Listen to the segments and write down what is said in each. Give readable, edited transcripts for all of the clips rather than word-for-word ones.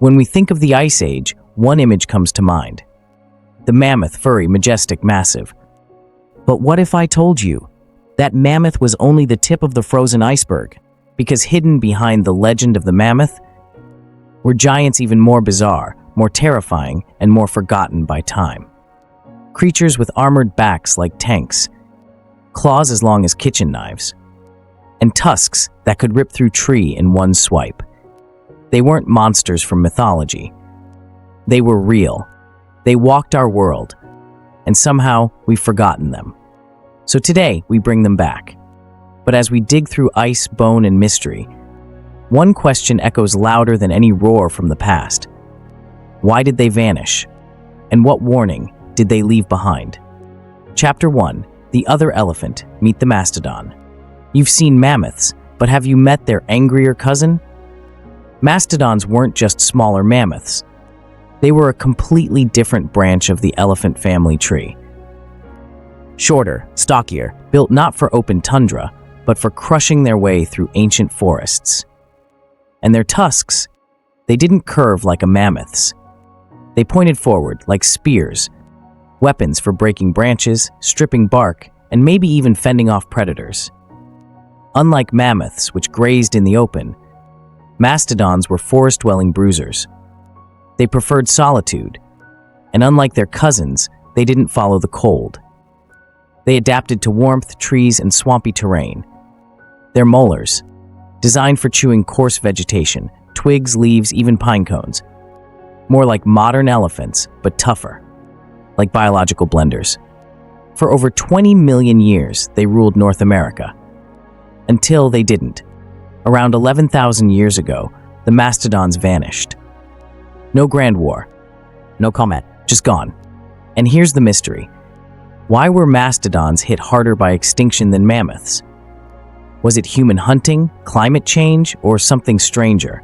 When we think of the Ice Age, one image comes to mind. The mammoth, furry, majestic, massive. But what if I told you that mammoth was only the tip of the frozen iceberg? Because hidden behind the legend of the mammoth were giants even more bizarre, more terrifying, and more forgotten by time. Creatures with armored backs like tanks, claws as long as kitchen knives, and tusks that could rip through tree in one swipe. They weren't monsters from mythology. They were real. They walked our world, and somehow we've forgotten them. So today, we bring them back. But as we dig through ice, bone, and mystery, one question echoes louder than any roar from the past. Why did they vanish? And what warning did they leave behind? Chapter 1. The Other Elephant. Meet the Mastodon. You've seen mammoths, but have you met their angrier cousin? Mastodons weren't just smaller mammoths. They were a completely different branch of the elephant family tree. Shorter, stockier, built not for open tundra, but for crushing their way through ancient forests. And their tusks, they didn't curve like a mammoth's. They pointed forward like spears, weapons for breaking branches, stripping bark, and maybe even fending off predators. Unlike mammoths, which grazed in the open, mastodons were forest-dwelling bruisers. They preferred solitude, and unlike their cousins, they didn't follow the cold. They adapted to warmth, trees, and swampy terrain. Their molars, designed for chewing coarse vegetation, twigs, leaves, even pine cones. More like modern elephants, but tougher, like biological blenders. For over 20 million years, they ruled North America. Until they didn't. Around 11,000 years ago, the mastodons vanished. No grand war, no comet, just gone. And here's the mystery. Why were mastodons hit harder by extinction than mammoths? Was it human hunting, climate change, or something stranger?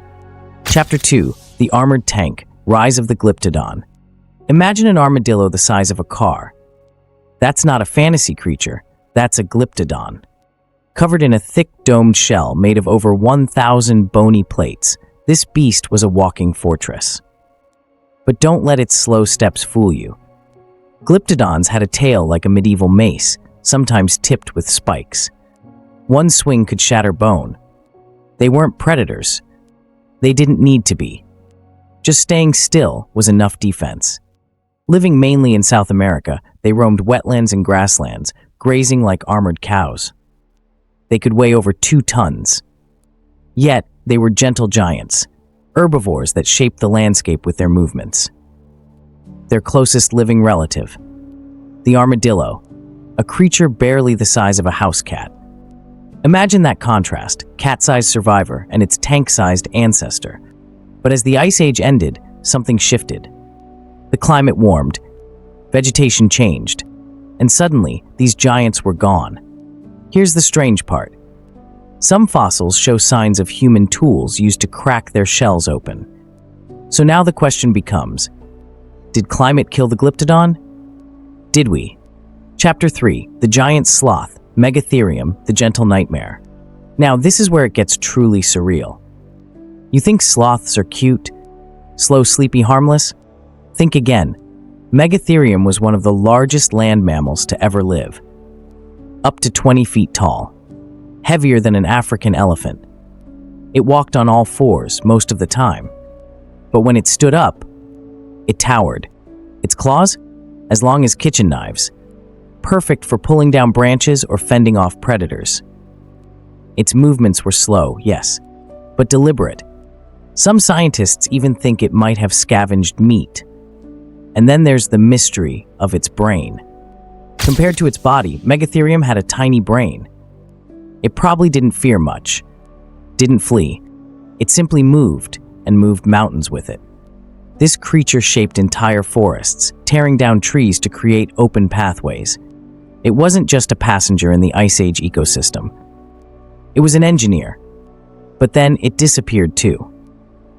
Chapter 2. The Armored Tank. Rise of the Glyptodon. Imagine an armadillo the size of a car. That's not a fantasy creature, that's a Glyptodon. Covered in a thick domed shell made of over 1,000 bony plates, this beast was a walking fortress. But don't let its slow steps fool you. Glyptodons had a tail like a medieval mace, sometimes tipped with spikes. One swing could shatter bone. They weren't predators. They didn't need to be. Just staying still was enough defense. Living mainly in South America, they roamed wetlands and grasslands, grazing like armored cows. They could weigh over 2 tons. Yet, they were gentle giants, herbivores that shaped the landscape with their movements. Their closest living relative, the armadillo, a creature barely the size of a house cat. Imagine that contrast, cat-sized survivor and its tank-sized ancestor. But as the Ice Age ended, something shifted. The climate warmed, vegetation changed, and suddenly, these giants were gone. Here's the strange part. Some fossils show signs of human tools used to crack their shells open. So now the question becomes, did climate kill the Glyptodon? Did we? Chapter 3. The Giant Sloth, Megatherium, the Gentle Nightmare. Now this is where it gets truly surreal. You think sloths are cute, slow, sleepy, harmless? Think again. Megatherium was one of the largest land mammals to ever live. Up to 20 feet tall. Heavier than an African elephant. It walked on all fours most of the time. But when it stood up, it towered. Its claws? As long as kitchen knives. Perfect for pulling down branches or fending off predators. Its movements were slow, yes, but deliberate. Some scientists even think it might have scavenged meat. And then there's the mystery of its brain. Compared to its body, Megatherium had a tiny brain. It probably didn't fear much, didn't flee. It simply moved, and moved mountains with it. This creature shaped entire forests, tearing down trees to create open pathways. It wasn't just a passenger in the Ice Age ecosystem. It was an engineer. But then it disappeared too.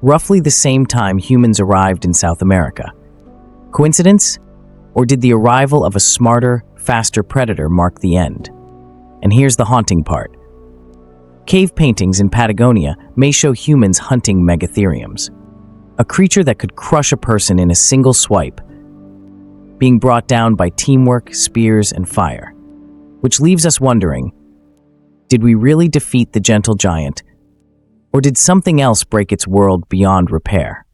Roughly the same time humans arrived in South America. Coincidence? Or did the arrival of a smarter, faster predator mark the end? And here's the haunting part. Cave paintings in Patagonia may show humans hunting megatheriums. a creature that could crush a person in a single swipe, being brought down by teamwork, spears, and fire. Which leaves us wondering, did we really defeat the gentle giant, or did something else break its world beyond repair?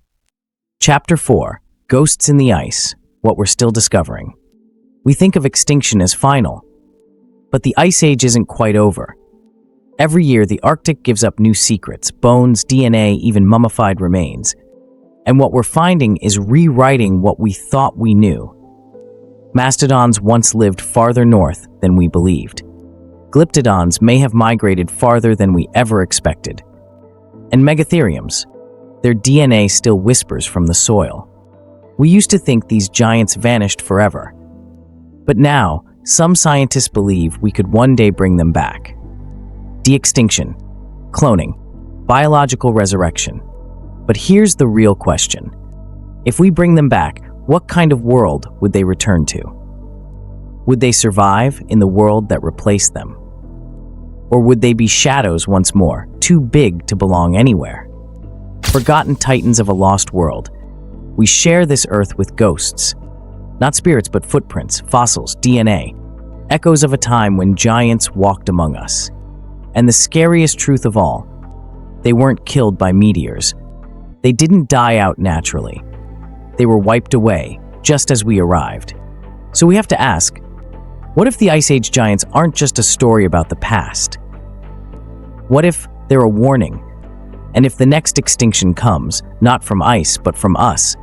Chapter 4, Ghosts in the Ice, What We're Still Discovering. We think of extinction as final, but the Ice Age isn't quite over. Every year, the Arctic gives up new secrets, bones, DNA, even mummified remains. And what we're finding is rewriting what we thought we knew. Mastodons once lived farther north than we believed. Glyptodons may have migrated farther than we ever expected. And Megatheriums, their DNA still whispers from the soil. We used to think these giants vanished forever. But now, some scientists believe we could one day bring them back. De-extinction, cloning, biological resurrection. But here's the real question. If we bring them back, what kind of world would they return to? Would they survive in the world that replaced them? Or would they be shadows once more, too big to belong anywhere? Forgotten titans of a lost world. We share this earth with ghosts. Not spirits, but footprints, fossils, DNA. Echoes of a time when giants walked among us. And the scariest truth of all, they weren't killed by meteors. They didn't die out naturally. They were wiped away, just as we arrived. So we have to ask, what if the Ice Age giants aren't just a story about the past? What if they're a warning? And if the next extinction comes, not from ice, but from us,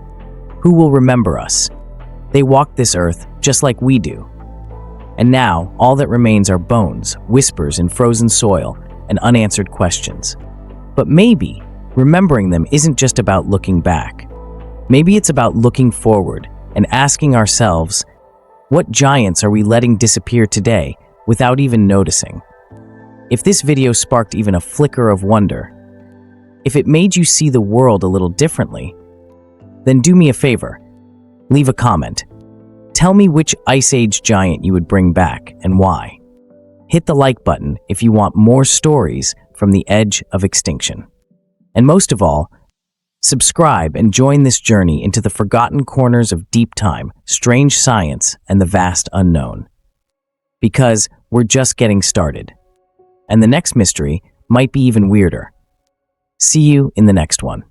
who will remember us? They walked this earth just like we do. And now, all that remains are bones, whispers in frozen soil, and unanswered questions. But maybe, remembering them isn't just about looking back. Maybe it's about looking forward and asking ourselves, what giants are we letting disappear today without even noticing? If this video sparked even a flicker of wonder, if it made you see the world a little differently, then do me a favor, leave a comment. Tell me which Ice Age giant you would bring back and why. Hit the like button if you want more stories from the edge of extinction. And most of all, subscribe and join this journey into the forgotten corners of deep time, strange science, and the vast unknown. Because we're just getting started. And the next mystery might be even weirder. See you in the next one.